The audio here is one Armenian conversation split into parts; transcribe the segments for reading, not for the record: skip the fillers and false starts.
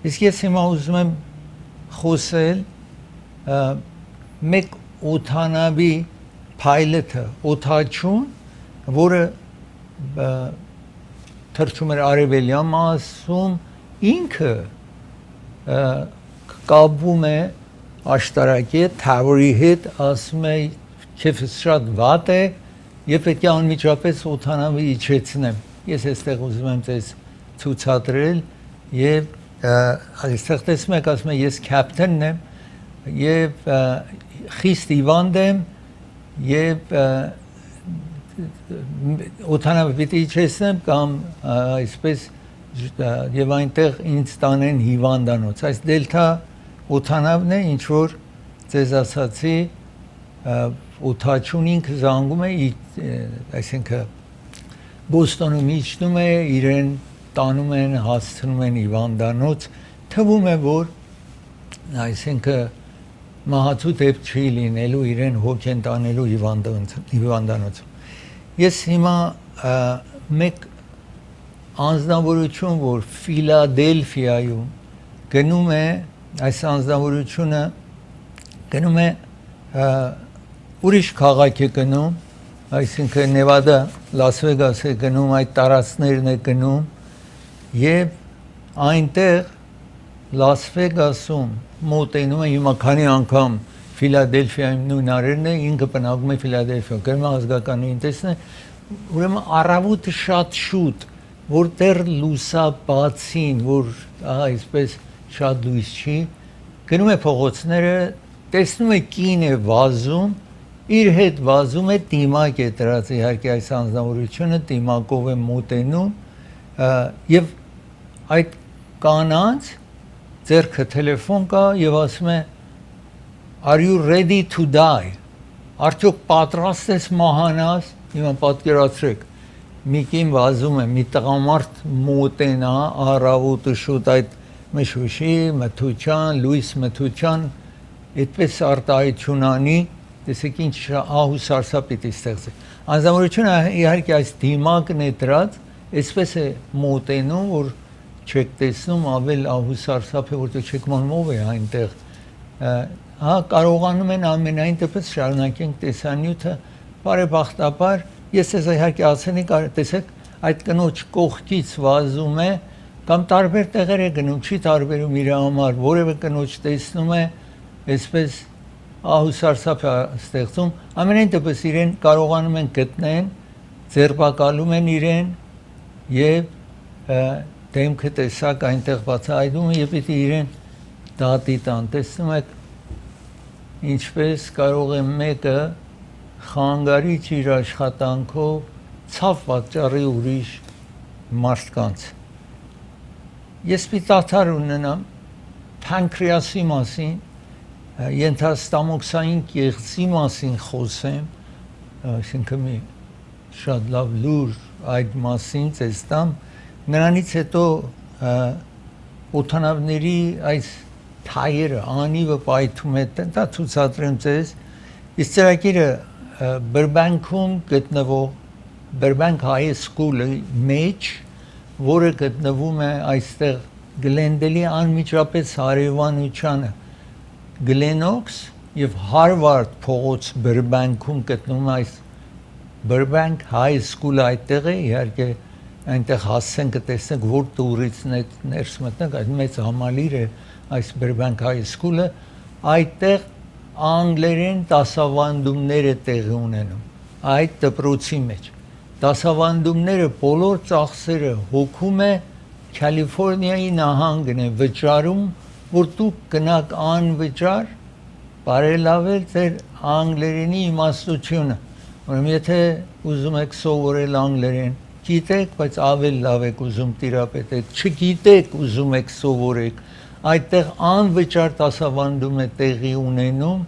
Իսկ ես հիմա ուզում եմ խոսել մեկ օդանավի pilot-ը, օդաչուն, որը թռչում էր արևելյան մասում, ինքը կապվում է աշտարակի Tower-ի հետ, ասում է քեֆս շատ վատ է եւ պետք է անմիջապես օդանավը իջեցնեմ։ Ես այստեղ ուզում եմ ձեզ ցուցադրել եւ այստեղ տեսնում եք, ասում է ես կապիտանն եմ եւ խիստ հիվանդ եմ եւ օդանավը պիտի իջեցնեմ կամ այսպես եւ այնտեղ ինձ տանեն հիվանդանոց։ Այս դելթա օդանավն է, ինչ որ ձեզ ասացի օդաչուն ինքը զանգում է, այսինքն Բոստոնում իջնում է, իրեն տանում են, հասցնում են հիվանդանոց, թվում է, որ այսինքն մահացու դեպք չի լինելու, իրեն հոգ են տանելու հիվանդանոցում։ Ես հիմա մեկ անձնավորություն, որ Ֆիլադելֆիայում գնում է, այս անձնավորությունը գնում է ուրիշ քաղաք է գնում, այսինքն Նևադա, Լաս Վեգաս է գնում, այդ տարածքներն է գնում եւ այնտեղ Լաս Վեգասում մոտենում է հիմա քանի անգամ Ֆիլադելֆիայում նույն արերն է, ինքը բնակվում է Ֆիլադելֆիա, գնում է ազգականին տեսնե, ուրեմն առավոտը շատ շուտ, որ դեռ լուսաբացին, որ այսպես շատ լույս չի, գնում է փողոցները, տեսնում է կին է վազում, իր հետ վազում է, դիմակ է դրած իհարկե այս անձնավորությունը, դիմակով է մոտենում եւ այդ կանանց ձեռքը տելեֆոն կա եւ ասում է Are you ready to die? Արդյոք պատրաստ ես մահանաս? Հիմա պատկերացրեք, մի կին վազում է, մի տղամարդ մոտենա, առավոտը շուտ այդ մշուշի, մթության, լույս մթության, այդպես արտահայտություն անի, տեսեք ինչ ահու սարսափ պիտի ստեղծի։ Անձնավորությունը իհարկե այս դիմակն է դրած, այսպես է մոտենում, որ չեք տեսնում, ավել ահու սարսափ է, որտեղ չեք մոնում ով է այնտեղ։ Հա կարողանում են ամենայն դեպս շարունակենք տեսանյութը, բարեբախտաբար ես ես իհարկե ասենի տեսեք այդ կնոջ կողքից վազում է կամ տարբեր տեղեր է գնում, չի տարբերում իր համար, որևէ կնոջ տեսնում է, այսպես ահուսարսափ է ստեղծում, ամենայն դեպս իրեն կարողանում են գտնեն, ձերբակալում են իրեն եւ դեմքը տեսակ այնտեղ բացահայտում են եւ պիտի իրեն դատի տան, տեսնում եք ինչպես կարող է մեկը խանգարիչ իր աշխատանքով ցավ պատճառի ուրիշ մարդկանց։ Ես պիտի ունենամ փանկրեասի մասին, ենթաստամոքսային կեղծի մասին խոսեմ, այսինքն մի շատ լավ լուր այդ մասին ցես տամ, նրանից հետո օդանավների այս թայերը անիվը պայթում է, դա ցուցադրեմ ձեզ։ Իսկ ծրագիրը Բրբանքում գտնվող Burbank High School-ի մեջ, որը գտնվում է այստեղ Գլենդելի անմիջապես հարևանությանը, Գլենոքս եւ Հարվարդ փողոց Բրբանքում գտնվում է այս Burbank High School-ը այդտեղ է, իհարկե այնտեղ հասցեն կտեսնեք, որ տուրիստներ ներս մտնեք, այդ մեծ համալիր է այս Burbank High School-ը, այդտեղ անգլերեն դասավանդումներ է տեղի ունենում, այդ դպրոցի մեջ։ Դասավանդումները բոլոր ծախսերը հոգում է Կալիֆոռնիայի նահանգն է վճարում, որ դուք գնաք անվճար բարելավել ձեր անգլերենի իմաստությունը։ Ուրեմն եթե ուզում եք սովորել անգլերեն, գիտեք, բայց ավել լավ եք ուզում տիրապետել, չգիտեք, ուզում եք սովորեք, այդտեղ անվճար դասավանդում է տեղի ունենում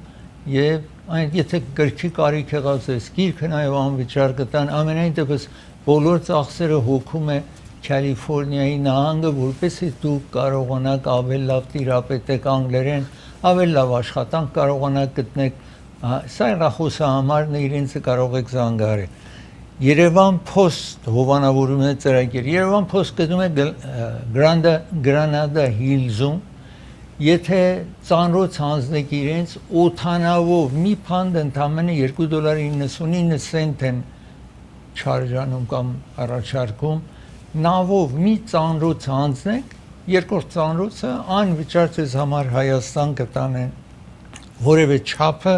եւ եթե գրքի կարիք եղած ես, գիրքը նաեւ անվճար կտան, ամենայն դեպս բոլոր ծախսերը հոգում է Կալիֆոռնիայի նահանգը, որպեսզի դուք կարողանաք ավել լավ տիրապետեք անգլերեն, ավել լավ աշխատանք կարողանաք գտնեք, սա հեռախոսահամարն է, իրենցը կարող եք զանգարել։ Երևան Post հովանավորում է ծրագիր։ Երևան Post գտնում է Granada Hills-ում, եթե ծանրոց հանձնեք իրենց օթանավով մի փանդ ընդամենը $2.99 են չարժանում կամ առաջարկում, նավով մի ծանրոց հանձնեք, երկրորդ ծանրոցը անվճար ձեզ համար Հայաստան կտանեն, որևէ չափը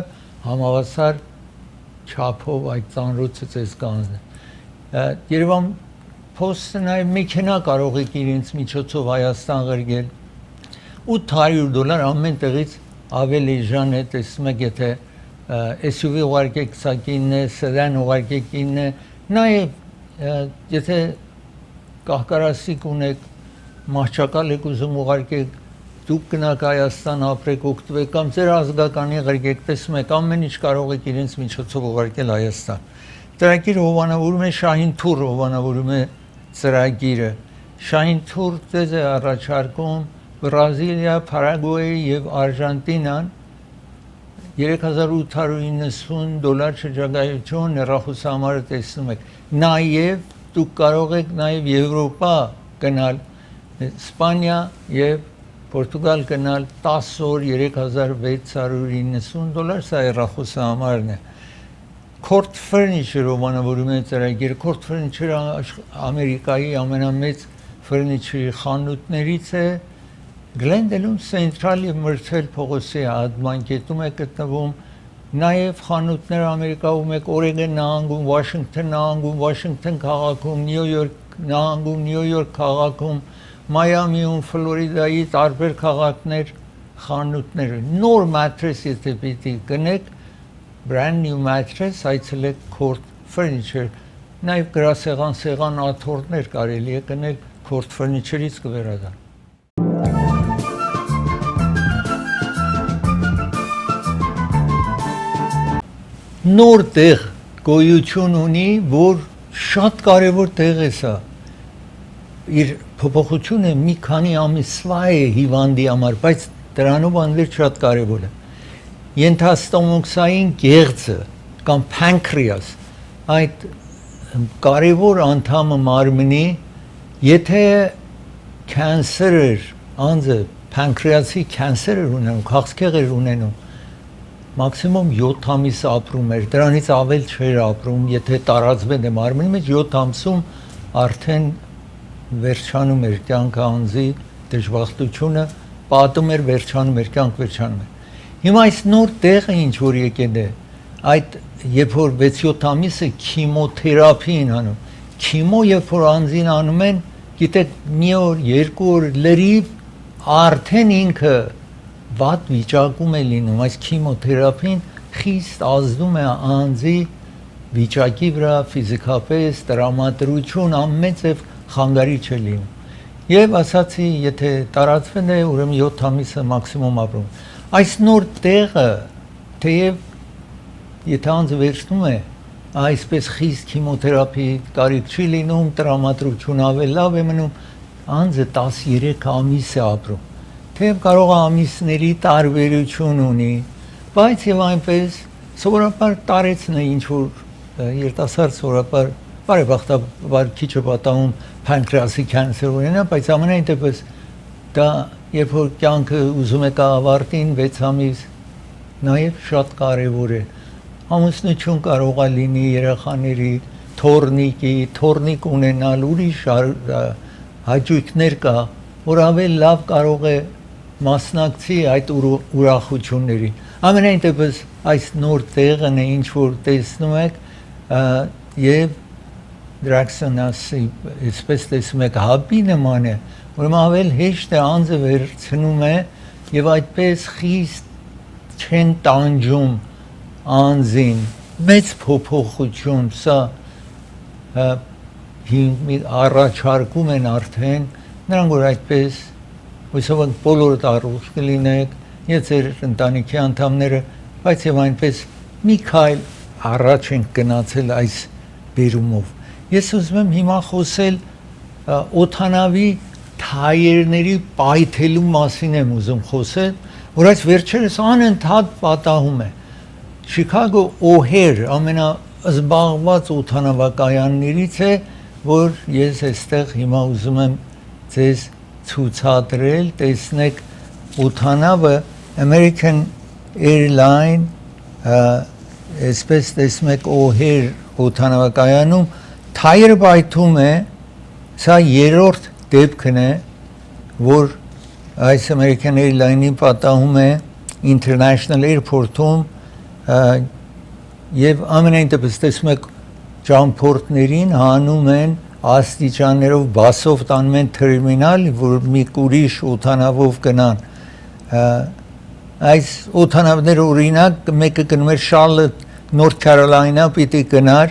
համավասար չափով այդ ծանրոցը ձեզ կանձնեն։ Երևան Post-ը նաև մեքենա կարող եք իրենց միջոցով Հայաստան ղրգել, $800 ամեն տեղից ավելի էժան է, տեսնում եք, եթե SUV ուղարկեք 29, sedan ուղարկեք 9, նաև եթե կահկարասիկ ունեք, մահճակալ եք ուզում ուղարկեք, դուք գնաք Հայաստան ապրեք, օգտվեք կամ ձեր ազգականի ղրգեք, տեսնում եք, ամեն ինչ կարող եք իրենց միջոցով ուղարկել Հայաստան։ Ծրագիրը հովանավորում է Շահին Թուր հովանավորում է ծրագիրը։ Շահին Թուր ձեզ է առաջարկում Բրազիլիա, Պարագուեյ եւ Արժանտինան $3,890 շրջագայություն հեռախոսահամարը տեսնում եք։ Նաեւ դուք կարող եք նաեւ Եվրոպա գնալ, Իսպանիա եւ Պորտուգալ գնալ 10 օր $3,690, սա հեռախոսահամարն է։ Court Furniture հովանավորում է ծրագիրը։ Court Furniture Ամերիկայի ամենամեծ furniture խանութներից է։ Գլենդելում Central եւ Myrtle փողոցի հատմանկետում է գտնվում, նաեւ խանութներ Ամերիկայում եք Օրեգոն նահանգում, Վաշինգտոն նահանգում, Վաշինգտոն քաղաքում, Նյու Յորք նահանգում, Նյու Յորք քաղաքում, Մայամիում, Ֆլորիդայի տարբեր քաղաքներ խանութներ։ Նոր mattress եթե պիտի գնեք, brand new mattress, այցելեք Court Furniture, նաեւ գրասեղան, սեղան աթոռներ կարելի է գնել Court Furniture-ից կվերադառնա։ Նոր տեղ գոյություն ունի, որ շատ կարևոր տեղ է սա։ Իր փոփոխությունը մի քանի ամիսվա է հիվանդի համար, բայց դրանով անվերջ շատ կարևոր է։ Ենթաստոմոքսային գեղձը կամ pancreas, այդ կարևոր անդամը մարմնի, եթե կանսեր էր, անձը pancreas-ի կանսեր էր ունենում, քաղցկեղ էր ունենում, մաքսիմում 7 ամիս ապրում էր, դրանից ավել չէր ապրում, եթե տարածվեր մարմնի մեջ 7 ամսում արդեն վերջանում էր կյանքը անձի դժբախտությունը, պատում էր, վերջանում էր, կյանք վերջանում էր։ Հիմա այս նոր տեղը ինչ որ եկել է, այդ երբ որ 6-7 ամիսը քիմոթերապիան անում, քիմո երբ որ անձին անում են, գիտեք, մի օր, երկու օր լրիվ արդեն ինքը վատ վիճակում է լինում, այս քիմոթերապին խիստ ազդում է անձի վիճակի վրա, ֆիզիկապես, տրամադրություն, ամեն ձև խանգարիչ է լինում։ Եվ ասացի, եթե տարածվել է, ուրեմն 7 ամիսը մաքսիմում ապրում։ Այս նոր տեղը, թեև եթե անձը վերցնում է, այսպես խիստ քիմոթերապի կարիք չի լինում, տրամադրություն ավել լավ է մնում, անձը 13 ամիս է ապրում։ Թեև կարող է ամիսների տարբերություն ունի, բայց եւ այնպես սովորաբար տարեցն է ինչ որ երիտասարդ սովորաբար բարեբախտաբար քիչ է պատահում pancreas-ի կանսեր ունենա, բայց ամենայն դեպս դա երբ որ կյանքը ուզում եք ավարտին 6 ամիս նաեւ շատ կարեւոր է։ Ամուսնություն կարող է լինի երեխաների, թորնիկ ունենալ, ուրիշ հաճույքներ կա, որ ավել լավ կարող է մասնակցի այդ ուրախությունների։ Ամենայն դեպս այս նոր տեղն է ինչ որ տեսնում եք եւ դրաքսոնասի, այսպես տեսնում եք հաբի նման է, ուրեմն ավել հեշտ է անձը վերցնում է եւ այդպես խիստ չեն տանջում անձին, մեծ փոփոխություն, սա առաջարկում են արդեն, նրանք որ այդպես Հույսով ենք բոլորդ առողջ կլինեք, եւ ձեր ընտանիքի անդամները, բայց եւ այնպես մի քայլ առաջ ենք գնացել այս բերումով։ Ես ուզում եմ հիմա խոսել օթանավի թայերների պայթելու մասին եմ ուզում խոսել, որ այս վերջերս անընդհատ պատահում է։ Chicago O'Hare զբաղված օդանավակայաններից է, որ ես այստեղ հիմա ուզում եմ ձեզ ցուցադրել, տեսնեք օդանավը American Airline այսպես տեսնում եք O'Hare օդանավակայանում թայրը բայթում է, սա երրորդ դեպքն է, որ այս American Airline-ին պատահում է International Airport-ում եւ ամենայն դեպս տեսնում եք ճամփորդներին հանում են աստիճաններով բասով տանում են տերմինալ, որ մի ուրիշ օդանավով գնան այս օդանավները օրինակ մեկը գնում էր Charlotte, North Carolina պիտի գնար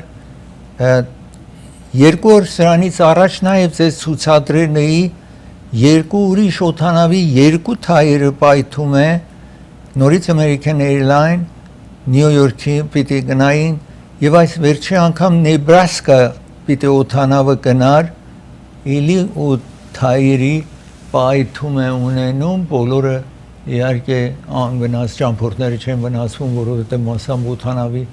երկու օր սրանից առաջ նաև ձեզ ցուցադրել էի երկու ուրիշ օդանավի երկու թայերը պայթում է նորից American Airline New York-ի պիտի գնային եւ այս վերջի անգամ Nebraska պիտի օդանավը գնար իլի ու թայերի պայթում է ունենում բոլորը իհարկե անվնաս ճամփորդները չեն վնասվում որովհետեւ մասամբ օդանավի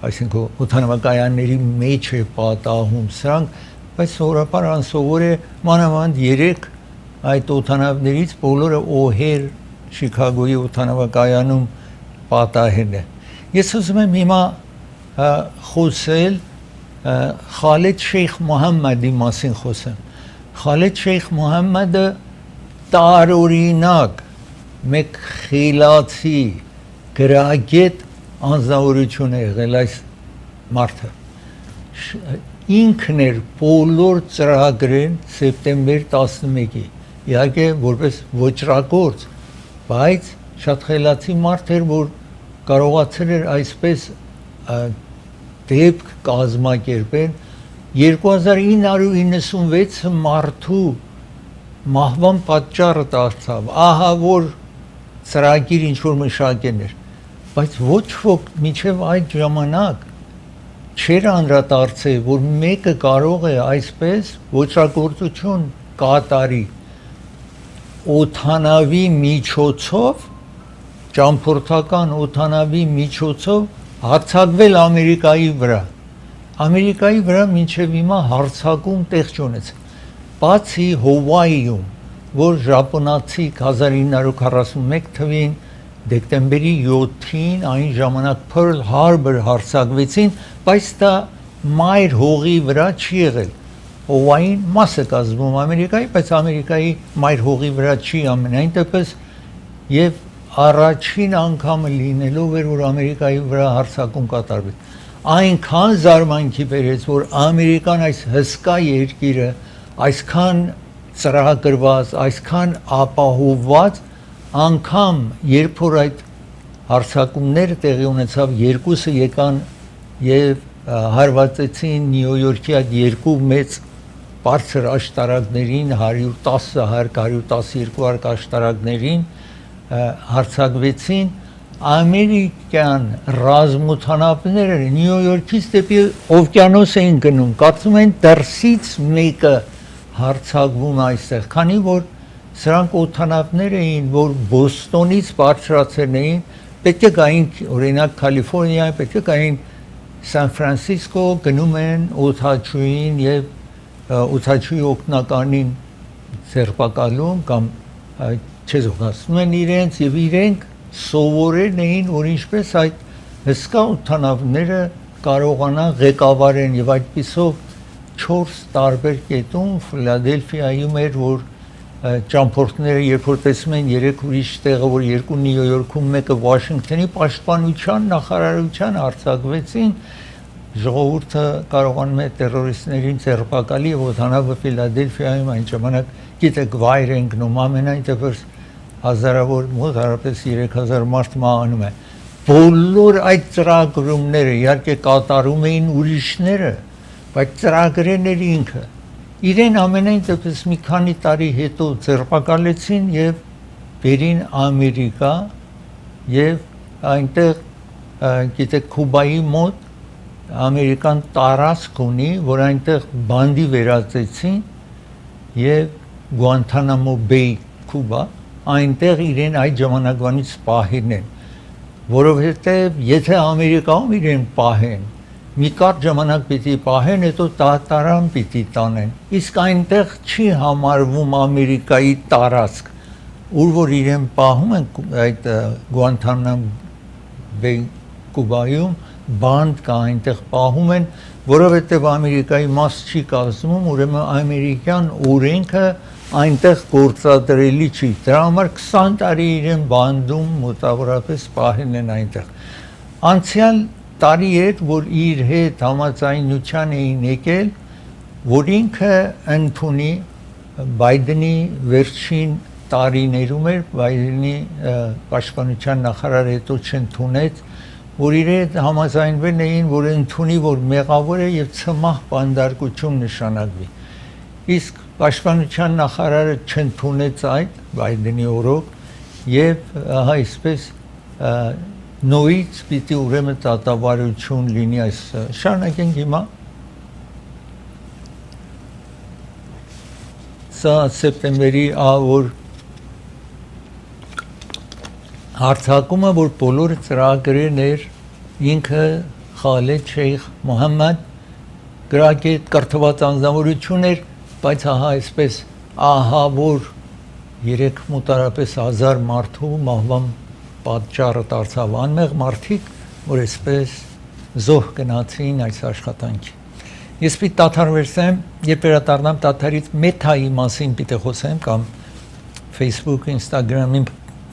այսինքն օդանավակայանների մեջ է պատահում սրանք բայց սովորաբար անսովոր է մանավանդ 3 այդ օդանավներից բոլորը O'Hare Շիկագոյի օդանավակայանում պատահել է ես ուզում եմ հիմա խոսել Khaled Sheikh Mohammed-ի մասին խոսեմ Khaled Sheikh Mohammed-ը տարօրինակ մեկ խիլացի գրագետ անձնավորություն է եղել այս մարդը ինքն էր բոլոր ծրագրեն սեպտեմբեր 11-ի իհարկե որպես ոճրագործ բայց շատ խելացի մարդ էր որ կարողացել էր այսպես դեպք կազմակերպել 2996 մարդու մահվան պատճառը դարձավ ահա որ ծրագիր ինչ որ մշակել էր բայց ոչ ոք միջև այդ ժամանակ չէր անդրադարձել որ մեկը կարող է այսպես ոճրագործություն կատարի օդանավի միջոցով ճամփորդական օդանավի միջոցով հարձակվել Ամերիկայի վրա Ամերիկայի վրա մինչև հիմա հարձակում տեղ չունեցել բացի Հովայիում որ ժապոնացի 1941 թվականին դեկտեմբերի 7-ին այն ժամանակ Pearl Harbor հարձակվեցին բայց դա մայր հողի վրա չի եղել Հովային մաս է կազմում Ամերիկայի բայց Ամերիկայի մայր հողի վրա չի ամենայն դեպս եւ առաջին անգամը լինելով էր որ Ամերիկայի վրա հարձակում կատարվեց այնքան զարմանքի բերեց որ Ամերիկան այս հսկա երկիրը այսքան ծրագրված այսքան ապահովված անգամ երբ որ այդ հարձակումները տեղի ունեցավ երկուսը եկան եւ հարվածեցին Նյու Յորքի այդ երկու մեծ բարձր աշտարակներին 110-112 աշտարակներին հարձակվեցին ամերիկյան ռազմօդանավները Նյու Յորքից դեպի օվկիանոս էին գնում կարծում են դրսից մեկը հարձակվում այստեղ քանի որ սրանք օդանավներ էին որ Բոստոնից բարձրացել էին պետք է գային օրինակ Կալիֆոռնիա պետք է գային Սան Ֆրանցիսկո գնում են օդաչուին եւ օդաչուի օգնականին ձերբակալում կամ չեզոքացնում են իրենց եւ իրենք սովորել էին որ ինչպես այդ հսկա օդանավները կարողանան ղեկավարեն եւ այդպիսով 4 տարբեր կետում Ֆիլադելֆիայում էր որ ճամփորդները երբ որ տեսնում են 3 ուրիշ տեղը որ երկու Նյու Յորքում մեկը Վաշինգտոնի պաշտպանության նախարարության արձակվեցին ժողովուրդը կարողանում է տերորիստներին ձերբակալի եւ օդանավը Ֆիլադելֆիայում այն ժամանակ գիտեք վայր են գնում ամենայն դեպս հազարավոր մոտ հարաբերս 3000 մարդ մահանում է բոլոր այդ ծրագրումները իհարկե կատարում էին ուրիշները բայց ծրագրերն էր ինքը իրեն ամենայն դեպս մի քանի տարի հետո ձերբակալեցին եւ բերին Ամերիկա եւ այնտեղ գիտեք Կուբայի մոտ ամերիկան տարածք ունի որ այնտեղ բանդի վերածեցին եւ Guantanamo Bay Cuba այնտեղ իրեն այդ ժամանակվանից պահին են որովհետեւ եթե Ամերիկայում իրեն պահեն մի կարճ ժամանակ պիտի պահեն, հետո դատարան պիտի տանեն։ Իսկ այնտեղ չի համարվում Ամերիկայի տարածք, ուր որ իրեն պահում են այդ Գուանտանամ Բեյ Կուբայում, բանդ կա այնտեղ պահում են, որովհետև Ամերիկայի մաս չի կազմում, ուրեմն ամերիկյան օրենքը այնտեղ գործադրելի չի։ Դրա համար 20 տարի իրեն բանդում մոտավորապես պահել են այնտեղ։ Անցյալ տարի էր, որ իր հետ համաձայնության էին եկել, որ ինքը ընդունի Բայդենի վերջին տարիներում էր, Բայդենի պաշտպանության նախարարը հետո չընդունեց, որ իր հետ համաձայնվել էին, որ ընդունի, որ մեղավոր է եւ ցմահ բանդարկություն նշանակվի։ Իսկ պաշտպանության նախարարը չընդունեց այդ Բայդենի օրոք եւ այսպես նույնից պիտի ուրեմն դատավարություն լինի այս շարունակենք հիմա սա սեպտեմբերի որ հարցակումը որ բոլոր ծրագրերն էր ինքը Խալեդ Շեյխ Մոհամմադ գրագետ կրթված անձնավորություն էր, բայց այսպես որ 3 մոտարապես 1000 մարդու մահվան պատճառը դարձավ անմեղ մարդիկ, որ այսպես զոհ գնացին այս աշխատանքի։ Ես պիտի դադարվեցեմ, երբ վերադառնամ դադարից մեթայի մասին պիտի խոսեմ կամ Facebook, Instagram-ի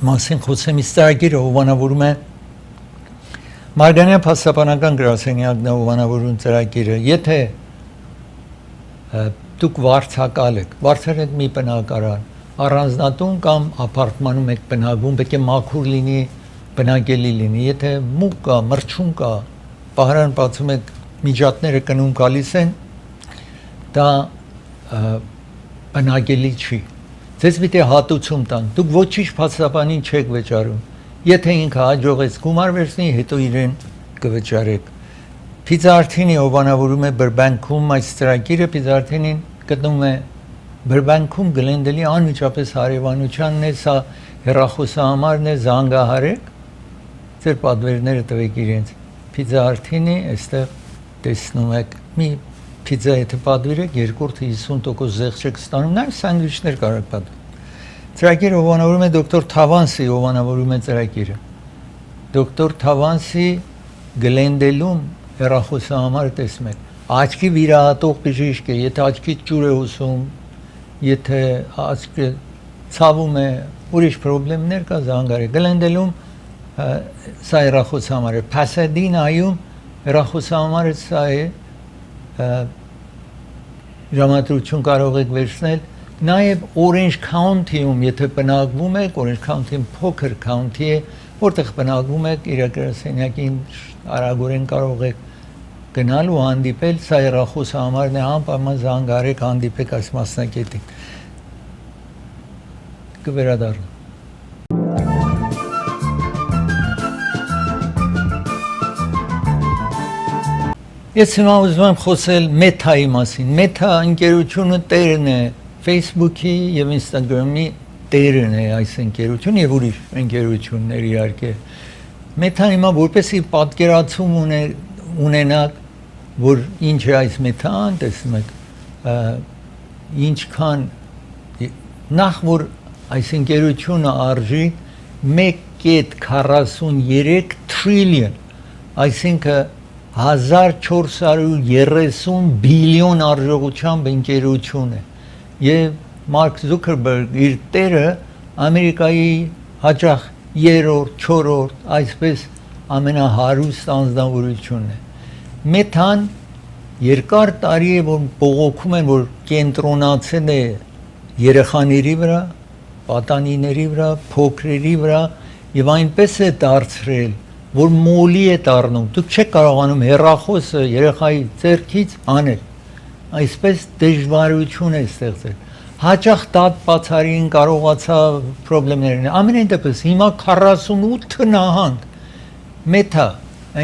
մասին խոսեմ, իսկ ծրագիրը հովանավորում է Մարգարյան փաստաբանական գրասենյակն է հովանավորում ծրագիրը, եթե դուք վարձակալ եք, վարձել եք մի բնակարան, առանձնատուն կամ ապարտմանում եք բնակվում, պետք է մաքուր լինի, բնակելի լինի, եթե մուկ կա, մրջուն կա, պահարան բացում եք, միջատները կնում գալիս են, դա բնակելի չի։ Ձեզ պիտի հատուցում տան, դուք ոչինչ փաստաբանին չեք վճարում։ Եթե ինքը հաջողեց գումար վերցնի, հետո իրեն կվճարեք։ Փիձարտինի հովանավորում է Բրբանքում այս ծրագիրը, Փիձարտինին գտնվում է Բրբանքում Գլենդելի անմիջապես հարևանությանն է, սա հեռախոսահամարն է, զանգահարեք, ձեր պատվերները տվեք իրենց։ Փիձարտինի, այստեղ տեսնում եք, մի փիձա եթե պատվիրեք, երկրորդը 50% զեղչ եք ստանում, նաև սանդվիչներ կարող եք պատվիրել։ Ծրագիրը հովանավորում է դոկտոր Թավանսի հովանավորում է ծրագիրը։ Դոկտոր Թավանսի Գլենդելում հեռախոսահամարը տեսնում եք։ Աչքի վիրահատող բժիշկ է, եթե աչքի ջուր է հոսում, եթե աչքը ցավում է, ուրիշ խնդիրներ կա զանգարի։ Գլենդելում սա հեռախոսահամար է։ Փասադինայում հեռախոսահամարը սա է ժամադրություն կարող եք վերցնել, նաև Orange County-ում, եթե բնակվում եք, Orange County-ում փոքր county է, որտեղ բնակվում եք, իր գրասենյակին արագորեն կարող եք գնալ ու հանդիպել, սա հեռախոսահամարն է, անպայման զանգարեք, հանդիպեք այս մասնակետին։ Կվերադառնամ։ Ես հիմա ուզում եմ խոսել Meta-ի մասին։ Meta ընկերությունը տերն է Facebook-ի եւ Instagram-ի տերն է այս ընկերությունը եւ ուրիշ ընկերություններ իհարկե։ Meta-ն հիմա որպեսի պատկերացում ունենակ, որ ինչ է այս Meta-ն, տեսնում եք, ինչքան նախ որ այս ընկերությունը արժի 1.43 տրիլիոն, այսինքն 1430 բիլիոն արժողությամբ ընկերություն է եւ Մարկ Զուկերբերգ իր տերը Ամերիկայի հաճախ 3-րդ, 4-րդ, այսպես ամենահարուստ անձնավորությունն է։ Մետան երկար տարի է որ բողոքում են որ կենտրոնացել է երեխաների վրա, պատանիների վրա, փոքրերի վրա եւ այնպես է դարձրել որ մոլի է դառնում, դուք չեք կարողանում հեռախոսը երեխայի ձեռքից անել, այսպես դժվարություն է ստեղծել, հաճախ դատ բացարին կարողացավ պրոբլեմներ ունենալ, ամենայն դեպս հիմա 48 նահանգ Meta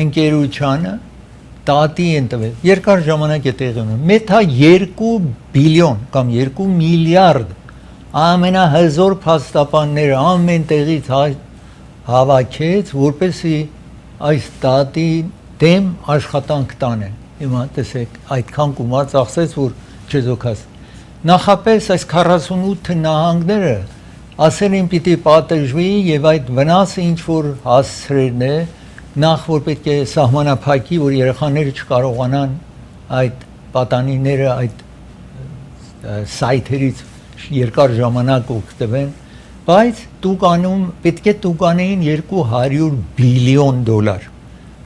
ընկերությանը դատի են տվել, երկար ժամանակ է տեղի ունենում, Meta 2 բիլիոն կամ 2 միլիարդ ամենահզոր փաստաբանները ամեն տեղից հավաքեց, որպեսզի այս դատի դեմ աշխատանք տանեն։ Հիմա տեսեք, այդքան գումար ծախսեց, որ չեզոքաս։ Նախապես այս 48 նահանգները ասել են պիտի պատժվի եւ այդ վնասը ինչ որ հասցրելն է, նախ որ պետք է սահմանափակի, որ երեխաները չկարողանան այդ պատանիները այդ սայթերից երկար ժամանակ օգտվեն, բայց տուկանում պետք է տուկանեին $200 բիլիոն,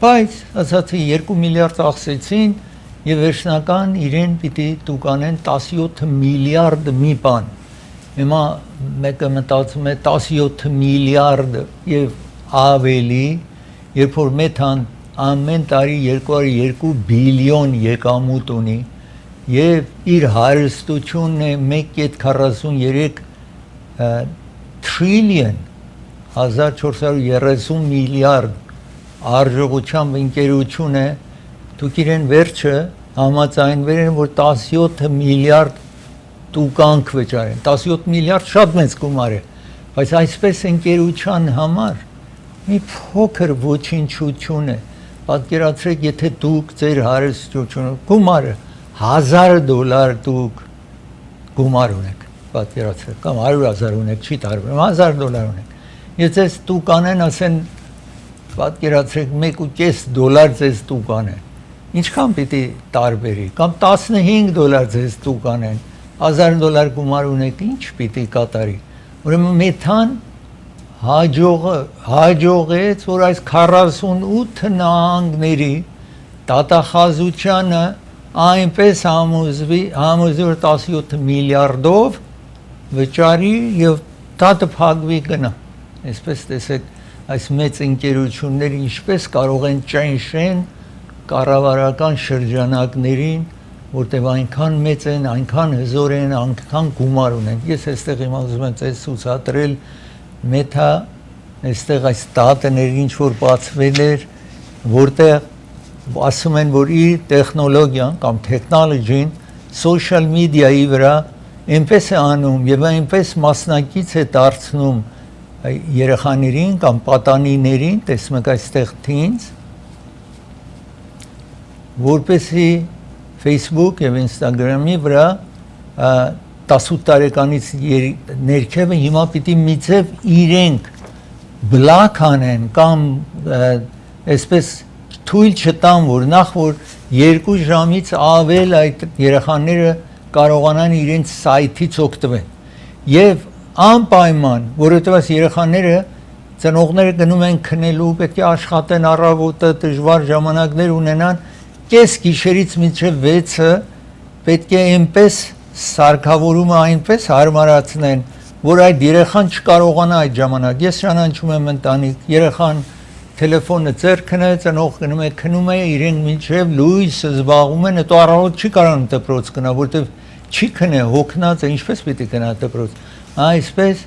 բայց ասացի 2 միլիարդ ծախսեցին եւ վերջնական իրեն պիտի տուկանեն 17 միլիարդ մի բան։ Հիմա մեկը մտածում է 17 միլիարդ եւ ավելի, երբ որ մեթան ամեն տարի 202 բիլիոն եկամուտ ունի եւ իր հարստությունն է 1.43 trillion 1430 միլիարդ արժողությամբ ընկերություն է, դուք իրեն վերջը համաձայնվել են, որ 17 միլիարդ տուկանք վճարեն, 17 միլիարդ շատ մեծ գումար է, բայց այսպես ընկերության համար մի փոքր ոչնչություն է, պատկերացրեք, եթե դուք ձեր հարստությունը գումարը $1000 դուք գումար ունեք, պատկերացրեք, կամ 100,000 ունեք, չի տարբերում, $1000 ունեք, եւ ձեզ տուկանեն, ասեն, պատկերացրեք $1.5 ձեզ տուկանեն, ինչքան պիտի տարբերի, կամ $15 ձեզ տուկանեն, $1000 գումար ունեք, ինչ պիտի կատարի, ուրեմն մեթան հաջողեց, որ այս 48 նահանգների դատախազությանը այնպես համոզվի, որ 17 միլիարդով վճարի եւ դատը փակվի գնա։ Այսպես տեսեք, այս մեծ ընկերությունները ինչպես կարող են ճնշեն կառավարական շրջանակներին, որտեղ այնքան մեծ են, այնքան հզոր են, այնքան գումար ունեն։ Ես այստեղ հիմա ուզում եմ ցույց ցուցադրել մեթա, այստեղ այս դատաները ինչ որ բացվել էր, որտեղ ասում են, որ իր տեխնոլոգիան կամ տեխնոլոգին social media-ի վրա այնպես է անում եւ այնպես մասնակից է դարձնում երեխաներին կամ պատանիներին, տեսնում եք այստեղ teens, որպեսզի Facebook եւ Instagram-ի վրա 18 տարեկանից ներքևը հիմա պիտի միցև իրենք բլոկ անեն կամ այսպես թույլ չտան, որ նախ որ 2 ժամից ավել այդ երեխաները կարողանան իրենց սայթից օգտվեն եւ անպայման, որովհետեւ այս երեխաները ծնողները գնում են քնելու, պետք է աշխատեն առավոտը, դժվար ժամանակներ ունենան, կես գիշերից մինչև 6-ը պետք է այնպես սարքավորումը այնպես հարմարացնեն, որ այդ երեխան չկարողանա այդ ժամանակ։ Ես ճանաչում եմ ընտանիք, երեխան տելեֆոնը ձեռքն է, ծնող գնում է քնում է, իրենք մինչև լույսը զբաղվում են, հետո առավոտ չի կարողանում դպրոց գնա, որտեվ չի քնե, հոգնած է, ինչպես պիտի գնա դպրոց։ Այսպես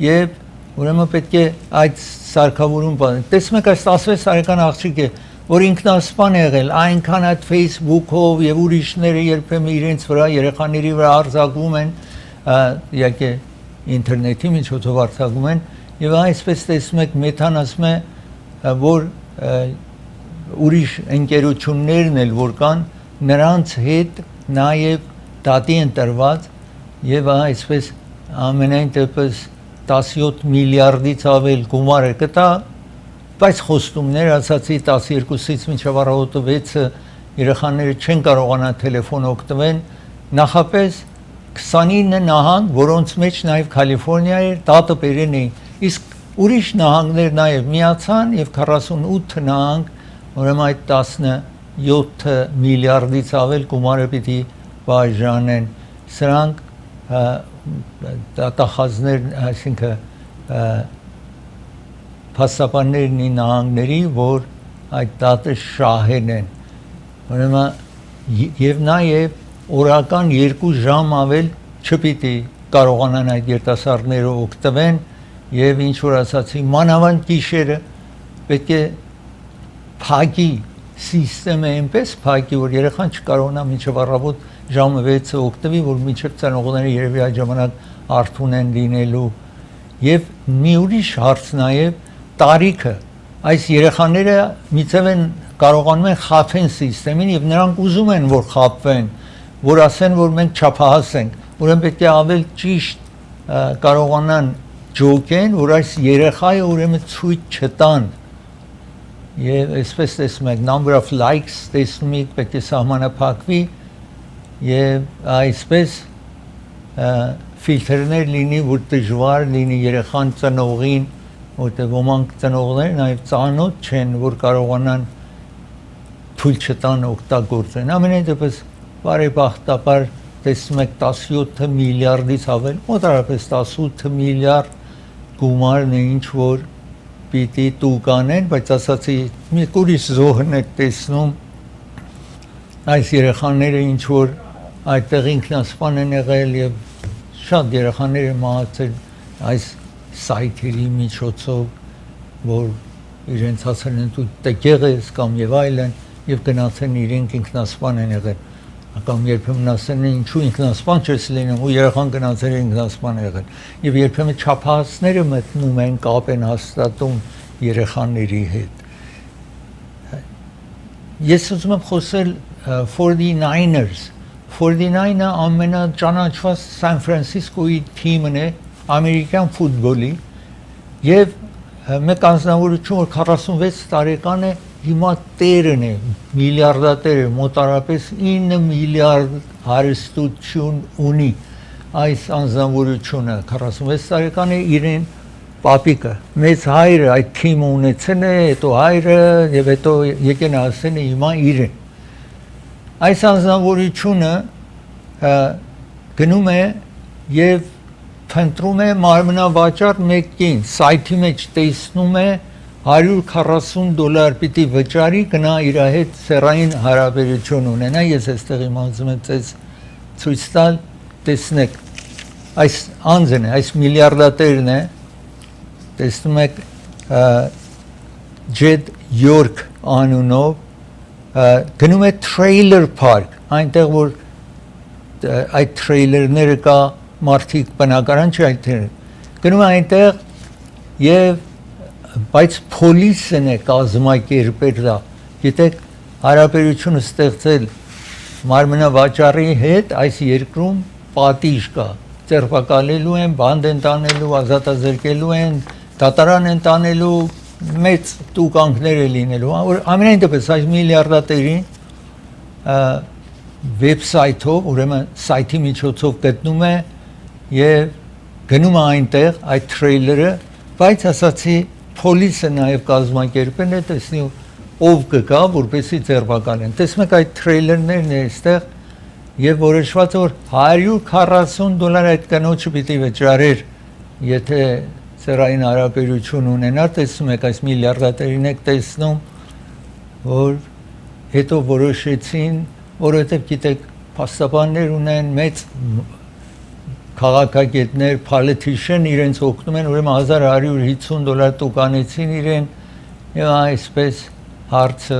եւ ուրեմն պետք է այդ սարքավորում բան։ Տեսնում եք, այս 16 տարեկան աղջիկ է, որ ինքնասպան է եղել, այնքան այդ Facebook-ով եւ ուրիշները երբեմն իրենց վրա երեխաների վրա արձակվում են, իհարկե ինտերնետի միջոցով արձակվում են, եւ այսպես տեսնում եք մեթան ասում է, որ ուրիշ ընկերություններն էլ որ կան, նրանց հետ նաեւ դատի են տրված եւ այսպես ամենայն դեպս 17 միլիարդից ավել գումար է կտա, բայց խոստումներ ասացի 12-ից մինչև առավոտը 6-ը երեխաները չեն կարողանա տելեֆոն օգտվեն, նախապես 29 նահանգ, որոնց մեջ նաև Կալիֆոռնիա էր, դատը բերեն էին, իսկ ուրիշ նահանգներ նաև միացան եւ 48 նահանգ, ուրեմն այդ 17 միլիարդից ավել գումարը պիտի բաժանեն, սրանք դատախազներ, այսինքն փաստաբաններն են նահանգների, որ այդ դատը շահեն են, ուրեմն եւ նաեւ օրական 2 ժամ ավել չպիտի կարողանան այդ երիտասարդները օգտվեն եւ ինչ որ ասացի մանավանդ գիշերը պետք է փակի սիստեմը այնպես փակի որ երեխան չկարողանա մինչև առավոտ ժամը 6-ը օգտվի որ մինչև ծնողները երևի այդ ժամանակ արթուն են լինելու եւ մի ուրիշ հարց նաեւ տարիքը այս երեխաները միցև են կարողանում են խափեն համակարգին եւ նրանք ուզում են որ խափվեն, որ ասեն որ մենք չափահաս ենք, ուրեմն պետք է ավել ճիշտ կարողանան ջոկեն, որ այս երեխայը ուրեմն ցույց չտան եւ այսպես տեսնում եք number of likes տեսնում եք պետք է սահմանափակվի եւ այսպես ֆիլտրներ լինի որ դժվար լինի երեխան ծնողին որտեղ ոմանք ծնողներ նաեւ ծանոթ չեն որ կարողանան թույլ չտան օգտագործեն ամենայն դեպս բարեբախտաբար տեսնում եք 17 միլիարդից ավել մոտավորապես 18 միլիարդ գումարն է ինչ որ պիտի տուկանեն բայց ասացի մի ուրիշ զոհն է տեսնում այս երեխաները ինչ որ այդտեղ ինքնասպան են եղել եւ շատ երեխաներ են մահացել այս սայթերի միջոցով որ իրենց հասել են տեկեղ ես կամ եւ այլն եւ գնացել իրենք ինքնասպան են եղել կամ երբեմն ասեն ինչու ինքնասպան չես լինում ու երեխան գնացել է ինքնասպան եղել եւ երբեմն չափահասները մտնում են կապ են հաստատում երեխաների հետ ես ուզում եմ խոսել 49ers 49-ը ամենաճանաչված Սան Ֆրանցիսկոյի թիմն է ամերիկյան ֆուտբոլի եւ մեկ անձնավորություն որ 46 տարեկան է հիմա տերն է միլիարդատեր է մոտարապես 9 միլիարդ հարստություն ունի այս անձնավորությունը 46 տարեկան է իրեն պապիկը մեծ հայրը այդ թիմը ունեցել է հետո հայրը եւ հետո եկեն ասեն հիմա իրեն այս անձնավորությունը գնում է եւ փնտրում է մարմնավաճառ մեկին սայթի մեջ տեսնում է $140 պիտի վճարի գնա իր հետ սեռային հարաբերություն ունենա ես այստեղ իմացում եմ ցես ցույց տալ տեսնեք այս անձն է այս միլիարդատերն է տեսնում եք Ջեդ Յորք անունով գնում է trailer park այնտեղ որ այդ trailer-ները կա մարդիկ բնակարան չի այդտեղ գնում է այնտեղ եւ բայց փոլիսն է կազմակերպել դա գիտեք հարաբերությունը ստեղծել մարմնավաճառի հետ այս երկրում պատիժ կա ձերբակալելու են բանդ են տանելու ազատազրկելու են դատարան են տանելու մեծ տուկանքներ է լինելու որ ամենայն դեպս այս միլիարդատերին վեբսայթով ուրեմն սայթի միջոցով գտնում է եւ գնում է այնտեղ այդ թրեյլերը բայց ասացի փոլիսը նաեւ կազմակերպել է տեսնի ով կգա որպեսի ձերբակալեն տեսնում եք այդ թրեյլերներն է այստեղ եւ որոշված որ $140 այդ կնոջը պիտի վճարեր եթե սերային հարաբերություն ունենար տեսնում եք այս միլիարդատերին եք տեսնում որ հետո որոշեցին որովհետեւ գիտեք փաստաբաններ ունեն մեծ քաղաքագետներ politician իրենց օգնում են ուրեմն $1150 տուկանեցին իրեն եւ այսպես հարցը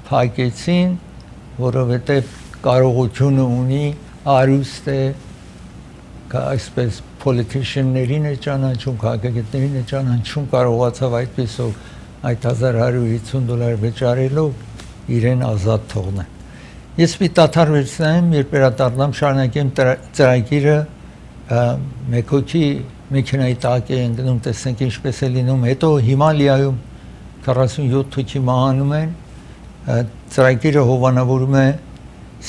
փակեցին որովհետեւ կարողությունը ունի արուստ է այսպես politician-ներին է ճանաչում քաղաքագետներին է ճանաչում կարողացավ այդպեսով այդ $1150 վճարելով իրեն ազատ թողնել ես պիտի վերցնեմ երբ վերադառնամ շարունակեմ ծրագիրը մեկ հոգի մեքենայի տակ է ընկնում տեսնենք ինչպես է լինում հետո Հիմալիայում 47 հոգի մահանում են ծրագիրը հովանավորում է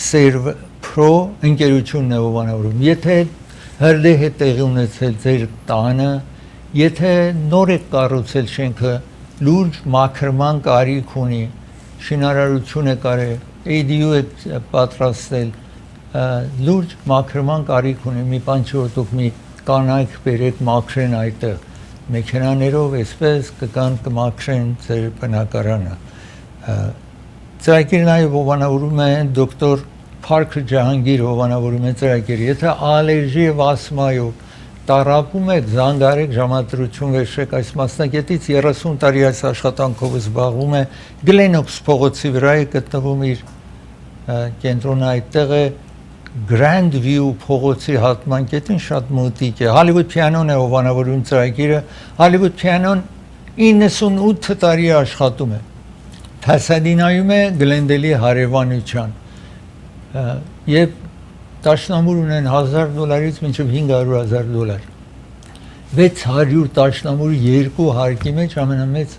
Serve Pro ընկերությունն է հովանավորում եթե հրդեհ է տեղի ունեցել ձեր տանը եթե նոր է կառուցել շենքը լուրջ մաքրման կարիք ունի շինարարություն է կարել ADU է պատրաստել լուրջ մաքրման կարիք ունի մի բան չէ որ դուք մի կանայք բերեք մաքրեն այդտեղ մեքենաներով այսպես կգան կմաքրեն ձեր բնակարանը ծրագիրը նաև հովանավորում է դոկտոր Parker Ջահանգիր հովանավորում է ծրագիրը եթե ալերգի եւ ասմայով տարապում եք զանգարեք ժամադրություն վերցրեք այս մասնագետից 30 տարի այս աշխատանքով զբաղվում է Գլենոքս փողոցի վրա է գտնվում իր կենտրոնը այդտեղ է Grand View փողոցի հատման կետին շատ մոտիկ է Hollywood Piano-ն է հովանավորում ծրագիրը Hollywood Piano-ն 98 տարի աշխատում է, Փասադինայում է Գլենդելի հարևանության եւ դաշնամուր ունեն $1000-ից մինչեւ $500,000 600 դաշնամուր երկու հարկի մեջ ամենամեծ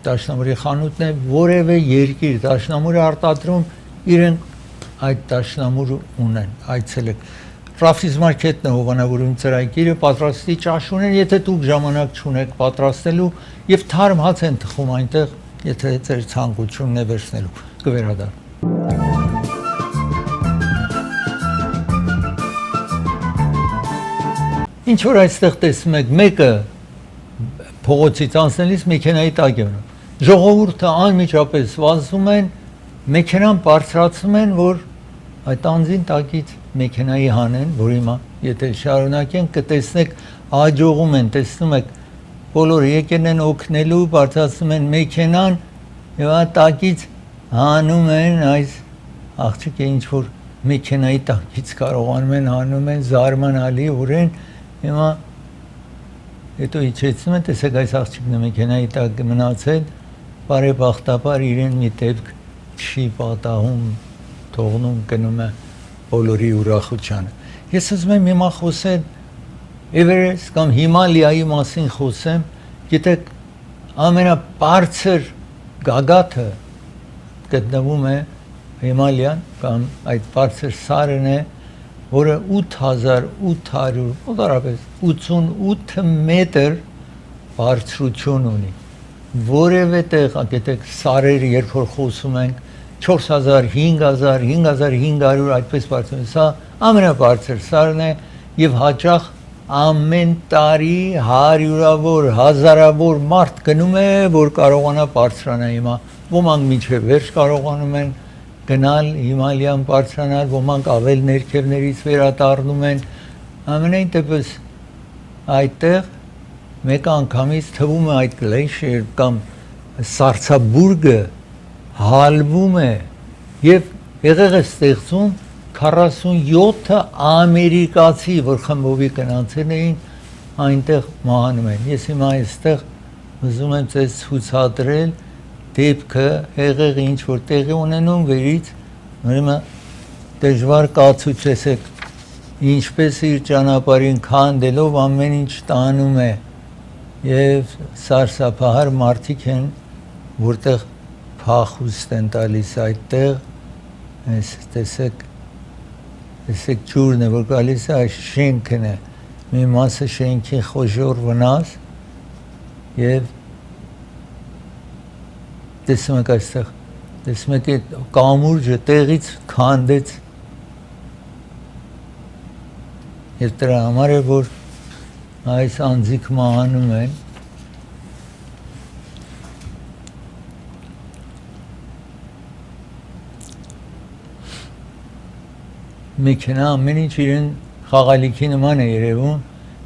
դաշնամուրի խանութն է որևէ երկիր դաշնամուրը արտադրում իրեն այդ դաշնամուրը ունեն այցելեք Ռաֆիզ Մարքեթն է հովանավորում ծրագիրը պատրաստի ճաշ ունեն եթե դուք ժամանակ չունեք պատրաստելու եւ թարմ հաց են թխում այնտեղ եթե ձեր ցանկությունն է վերցնելու կվերադառնա Ինչ որ այստեղ տեսնում եք մեկը փողոցից անցնելիս մեքենայի տակ է մնում ժողովուրդը անմիջապես վազում են մեքենան բարձրացնում են որ այդ անձին տակից մեքենայի հանեն որ հիմա եթե շարունակեն կտեսնեք աջողում են տեսնում եք բոլորը եկել են օգնելու բարձրացնում են մեքենան եւ այդ տակից հանում են այս աղջիկը ինչ որ մեքենայի տակից կարողանում են հանում են զարմանալի ուրեն հիմա հետո իջեցնում են տեսեք այս աղջիկն է մեքենայի տակ մնացել բարեբախտաբար իրեն մի դեպք չի պատահում թողնում գնում է բոլորի ուրախությանը ես ուզում եմ հիմա խոսել Էվերեստ կամ Հիմալիայի մասին խոսեմ գիտեք ամենաբարձր գագաթը գտնվում է Հիմալիան կամ այդ բարձր սարն է որը 8800 մոտավորապես 88 մետր բարձրություն ունի որևէ տեղ գիտեք սարերը երբ որ խոսում ենք 4000 5000 5500 այդպես բարձր սա ամենաբարձր սարն է եւ հաճախ ամեն տարի հարյուրավոր հազարավոր մարդ գնում է որ կարողանա բարձրանալ հիմա ոմանք միջև վերջ կարողանում են գնալ Հիմալիան բարձրանալ ոմանք ավել ներքևներից վերադառնում են ամենայն դեպս այդտեղ մեկ անգամից թվում է այդ գլեշիեր կամ սառցաբուրգը հալվում է եւ եղեղ է ստեղծում 47 ամերիկացի որ խմբովի գնացել էին այնտեղ մահանում են ես հիմա այստեղ ուզում եմ ձեզ ցուցադրել դեպքը եղեղ ինչ որ տեղի ունենում վերից ուրեմն դժվար կացուցեցեք ինչպես իր ճանապարհին քանդելով ամեն ինչ տանում է եւ սարսափահար մարդիկ են որտեղ փախուստ են տալիս այդտեղ այս տեսեք ջուրն է որ գալիս է այս շենքն է մի մասը շենքի խոժոր վնաս եւ տեսնում եք այստեղ տեսնում եք այդ կամուրջը տեղից քանդեց եւ դրա համար է որ այս անձիկ մահանում են մեքենա ամեն ինչ իրեն խաղալիքի նման է երևում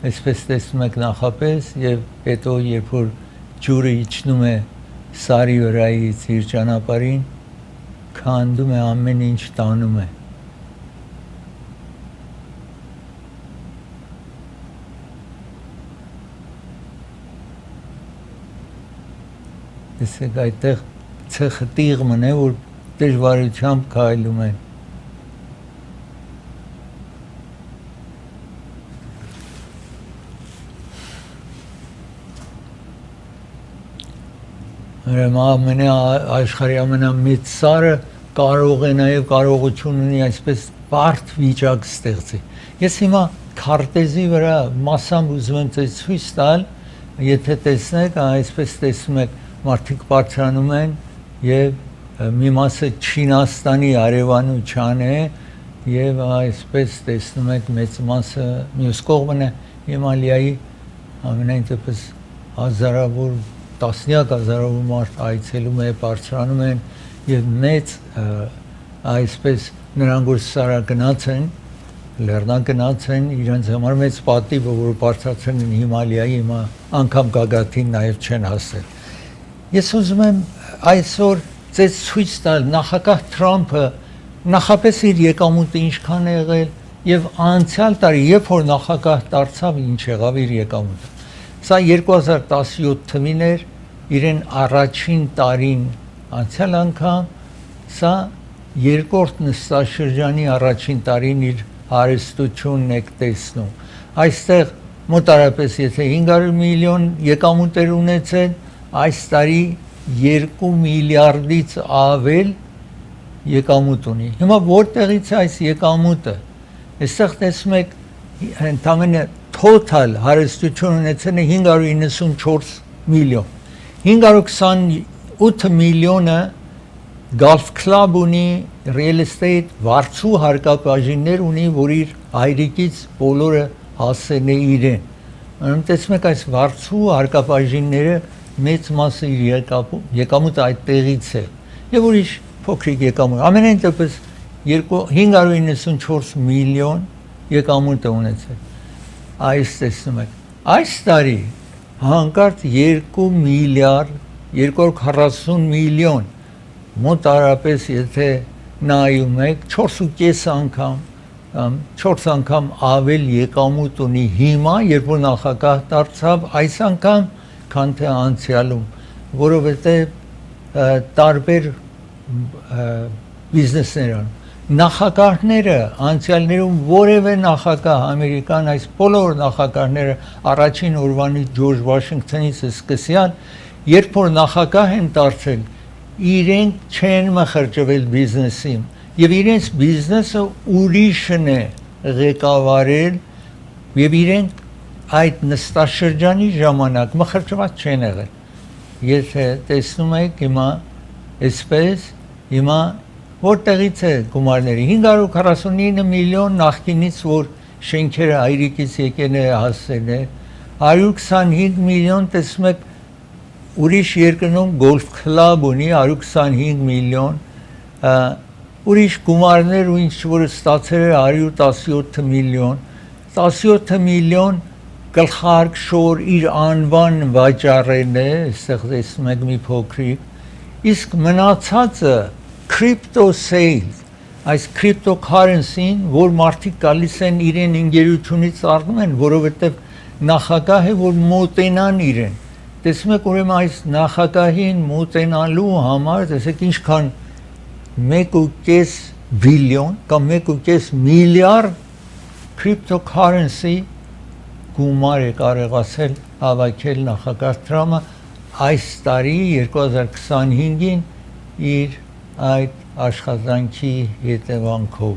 այսպես տեսնում եք նախապես եւ հետո երբ որ ջուրը իջնում է սարի վրայից իր ճանապարհին քանդում է ամեն ինչ տանում է Տեսեք այդտեղ ցեխը տիղմն է որ դժվարությամբ քայլում են Ամենը աշխարհի ամենամեծ սարը կարող է նաև կարողություն ունի այսպես բարդ վիճակ ստեղծի։ Ես հիմա քարտեզի վրա մասամբ ուզում եմ ցույց տալ, եթե տեսնեք, այսպես տեսնում եք, մարդիկ բարձրանում են եւ մի մասը Չինաստանի արևանության է եւ այսպես տեսնում եք մեծ մասը մյուս կողմն է Հիմալիայի ամենայն դեպս հազարավոր տասնյակ հազարավոր մարդ այցելում է, բարձրանում են եւ մեծ այսպես նրանք որ սարագնաց են, լեռնագնաց են, իրենց համար մեծ պատիվ որ բարձրացան են Հիմալիայի, հիմա անգամ գագաթին նաեւ չեն հասել։ Ես ուզում եմ այսօր ձեզ ցույց տալ նախագահ Թրամփը նախապես իր եկամուտը ինչքան է եղել եւ անցյալ տարի երբ որ նախագահ դարձավ ինչ եղավ իր եկամուտը։ Սա 2017 թվին էր, իրեն առաջին տարին անցյալ անգամ, սա երկրորդ նստաշրջանի առաջին տարին իր հարստությունն եք տեսնում։ Այստեղ մոտարապես եթե 500 միլիոն եկամուտ էր ունեցել, այս տարի 2 միլիարդից ավել եկամուտ ունի։ Հիմա որտեղից է այս եկամուտը։ Այստեղ տեսնում եք ընդամենը total հարստություն ունեցել է 594 միլիոն։ 528 միլիոնը Golf Club ունի, real estate, վարձու հարկապաժիններ ունի, որ իր հայրիկից բոլորը հասել է իրեն։ Ուրեմն տեսնում եք այս վարձու հարկապաժինները մեծ մասը իր եկամուտը այդտեղից է։ Եվ ուրիշ փոքրիկ եկամուտ։ Ամենայն դեպս 594 միլիոն եկամուտ է ունեցել։ Այս տեսնում եք։ Այս տարի հանկարծ 2 միլիարդ 240 միլիոն մոտարապես եթե նայում եք 4.5 անգամ 4 անգամ ավել եկամուտ ունի հիմա, երբ որ նախագահ դարձավ, այս անգամ, քան թե անցյալում, որովհետև տարբեր բիզնեսներ են։ Նախագահները անցյալներում որևէ նախագահ ամերիկան այս բոլոր նախագահները առաջին օրվանից Ջորջ Վաշինգտոնից սկսյալ, երբ որ նախագահ են դարձել, իրենք չեն մխրճվել բիզնեսին եւ իրենց բիզնեսը ուրիշն է ղեկավարել եւ իրենք այդ նստաշրջանի ժամանակ մխրճված չեն եղել։ Եթե տեսնում եք հիմա այսպես, հիմա որտեղից է գումարները 549 միլիոն նախկինից որ շենքերը հայրիկից եկել է հասել է 125 միլիոն տեսնում եք ուրիշ երկրում Golf Club ունի 125 միլիոն ուրիշ գումարներ ու ինչ որ ստացել է 117 միլիոն 17 միլիոն գլխարկ շոր իր անվան վաճառել է այստեղ տեսնում եք մի փոքրիկ իսկ մնացածը crypto sales այս cryptocurrency-ին որ մարդիկ գալիս են իրեն ընկերությունից առնում են որովհետև նախագահը որ մոտենան իրեն տեսնում եք ուրեմն այս նախագահին մոտենալու համար տեսեք ինչքան 1.5 բիլիոն կամ 1.5 միլիարդ cryptocurrency գումար է կարողացել հավաքել նախագահ Թրամփը այս տարի 2025-ին իր այդ աշխատանքի հետևանքով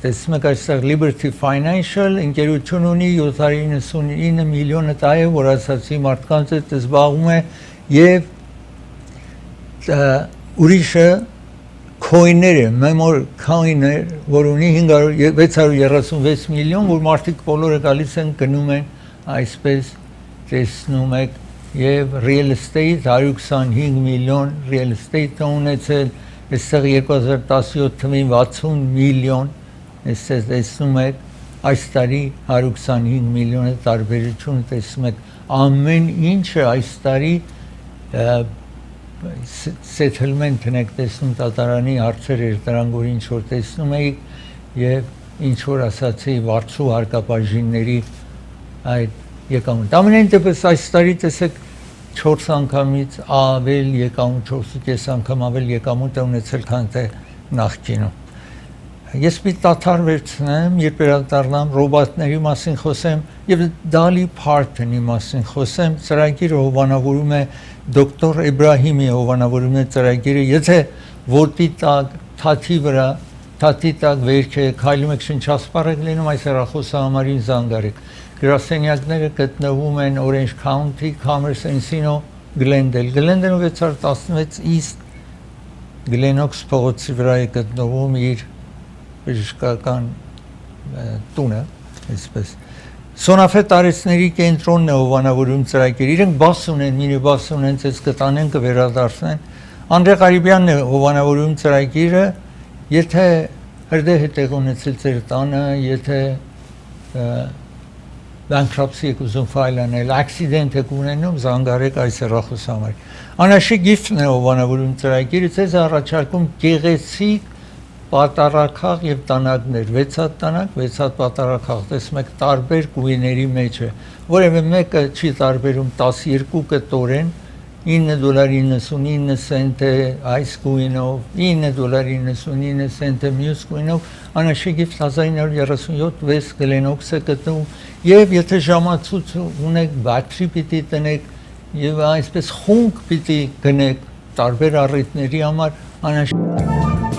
տեսնում եք այստեղ Liberty Financial ընկերություն ունի 799 միլիոնը տա է որ ասացի մարդկանց հետ զբաղվում է եւ ուրիշը coin-ները memory coin-ներ որ ունի 636 միլիոն որ մարդիկ բոլորը գալիս են գնում են այսպես տեսնում եք եւ real estate 125 միլիոն real estate ունեցել այստեղ 2017 թվին 60 միլիոն այստեղ տեսնում եք այս տարի 125 միլիոնը տարբերություն տեսնում եք ամեն ինչը այս տարի settlement-ն եք տեսնում տատարանի հարցեր էր դրանք որ ինչ որ տեսնում եք եւ ինչ որ ասացի վարձու հարկապաժինների այդ եկամուտ ամենայն դեպս այս տարի տեսեք 4 անգամից ավել եկամուտ 4.5 անգամ ավել եկամուտ է ունեցել քան թե նախկինում ես մի տաթար վերցնեմ երբ վերադառնամ ռոբոտների մասին խոսեմ եւ Dolly Parton-ի մասին խոսեմ ծրագիրը հովանավորում է դոկտոր Էբրահիմի հովանավորում է ծրագիրը եթե ոտի տակ թաթի վրա թաթի տակ վերքը քայլում եք շնչասպառ եք լինում այս հեռախոսահամարին զանգարեք գրասենյակները գտնվում են Orange County, Commerce, Encino, Glendale, Glendale 616 East Glenox փողոցի վրա է գտնվում իր բժշկական տունը, այսպես Սոնաֆե տարեցների կենտրոնն է հովանավորում ծրագիր, իրենք բաս ունեն, մինիբաս ունեն, ցես կտանեն կվերադարձնեն Անդրե Ղարիբյանն է հովանավորում ծրագիրը, եթե հրդեհ է տեղ ունեցել ձեր տանը, եթե bankruptcy եք ուզում ֆայլ անել, accident եք ունենում, զանգարեք այս հեռախոսահամարին։ Անաշի գիֆտն է հովանավորում ծրագիրը, ցեզ առաջարկում գեղեցիկ պատարակախ եւ տանակներ, 6 հատ տանակ, 6 հատ պատարակախ, տեսնում եք տարբեր գույների մեջ է, որևէ մեկը չի տարբերում 12 կտորեն $9.99 է այս գույնով, $9.99 մյուս գույնով, անաշեգիվ 1937 6 գլենոքս է գտնում եւ եթե ժամացույց ունեք բատրի պիտի տնեք եւ այսպես խունկ պիտի գնեք տարբեր առիթների համար անաշեգիվ